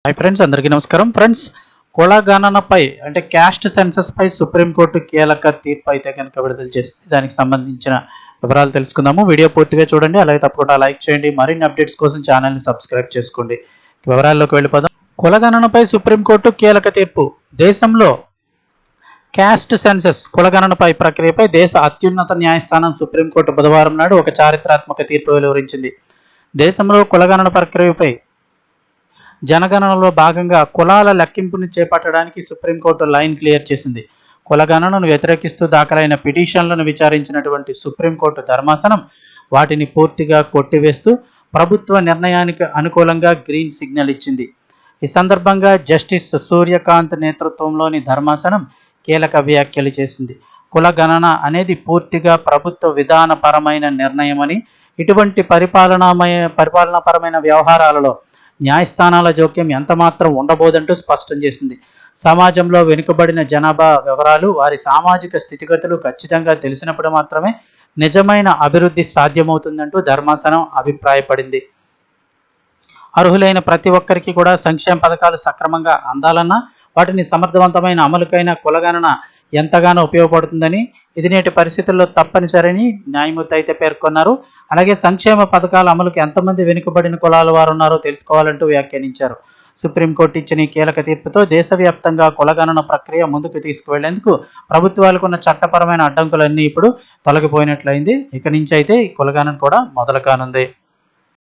Hi friends, అందరికీ నమస్కారం. Friends, కుల గణనపై అంటే క్యాస్ట్ సెన్సస్ పై సుప్రీంకోర్టు కీలక తీర్పు అయితే కనుక విడుదల చేసింది. దానికి సంబంధించిన వివరాలు తెలుసుకుందాము. వీడియో పూర్తిగా చూడండి, అలాగే తప్పకుండా లైక్ చేయండి. మరిన్ని అప్డేట్స్ కోసం ఛానల్ని సబ్స్క్రైబ్ చేసుకోండి. వివరాల్లోకి వెళ్ళిపోదాం. కుల గణనపై సుప్రీంకోర్టు కీలక తీర్పు. దేశంలో క్యాస్ట్ సెన్సస్ కులగణనపై ప్రక్రియపై దేశ అత్యున్నత న్యాయస్థానం సుప్రీంకోర్టు బుధవారం నాడు ఒక చారిత్రాత్మక తీర్పు వెలువరించింది. దేశంలో కులగణన ప్రక్రియపై జనగణనలో భాగంగా కులాల లెక్కింపును చేపట్టడానికి సుప్రీంకోర్టు లైన్ క్లియర్ చేసింది. కులగణనను వ్యతిరేకిస్తూ దాఖలైన పిటిషన్లను విచారించినటువంటి సుప్రీంకోర్టు ధర్మాసనం వాటిని పూర్తిగా కొట్టివేస్తూ ప్రభుత్వ నిర్ణయానికి అనుకూలంగా గ్రీన్ సిగ్నల్ ఇచ్చింది. ఈ సందర్భంగా జస్టిస్ సూర్యకాంత్ నేతృత్వంలోని ధర్మాసనం కీలక వ్యాఖ్యలు చేసింది. కుల గణన అనేది పూర్తిగా ప్రభుత్వ విధానపరమైన నిర్ణయమని, ఇటువంటి పరిపాలనాపరమైన వ్యవహారాలలో న్యాయస్థానాల జోక్యం ఎంతమాత్రం ఉండబోదంటూ స్పష్టం చేసింది. సమాజంలో వెనుకబడిన జనాభా వివరాలు, వారి సామాజిక స్థితిగతులు ఖచ్చితంగా తెలిసినప్పుడు మాత్రమే నిజమైన అభివృద్ధి సాధ్యమవుతుందంటూ ధర్మాసనం అభిప్రాయపడింది. అర్హులైన ప్రతి ఒక్కరికి కూడా సంక్షేమ పథకాలు సక్రమంగా అందాలన్నా, వాటిని సమర్థవంతమైన అమలుకైన కులగణన ఎంతగానో ఉపయోగపడుతుందని, ఇది నేటి పరిస్థితుల్లో తప్పనిసరని న్యాయమూర్తి అయితే పేర్కొన్నారు. అలాగే సంక్షేమ పథకాల అమలుకు ఎంతమంది వెనుకబడిన కులాల వారు ఉన్నారో తెలుసుకోవాలంటూ వ్యాఖ్యానించారు. సుప్రీంకోర్టు ఇచ్చిన ఈ కీలక తీర్పుతో దేశవ్యాప్తంగా కులగణన ప్రక్రియ ముందుకు తీసుకువెళ్లేందుకు ప్రభుత్వాలకు ఉన్న చట్టపరమైన అడ్డంకులన్నీ ఇప్పుడు తొలగిపోయినట్లయింది. ఇక నుంచి అయితే ఈ కులగణన కూడా మొదలు కానుంది.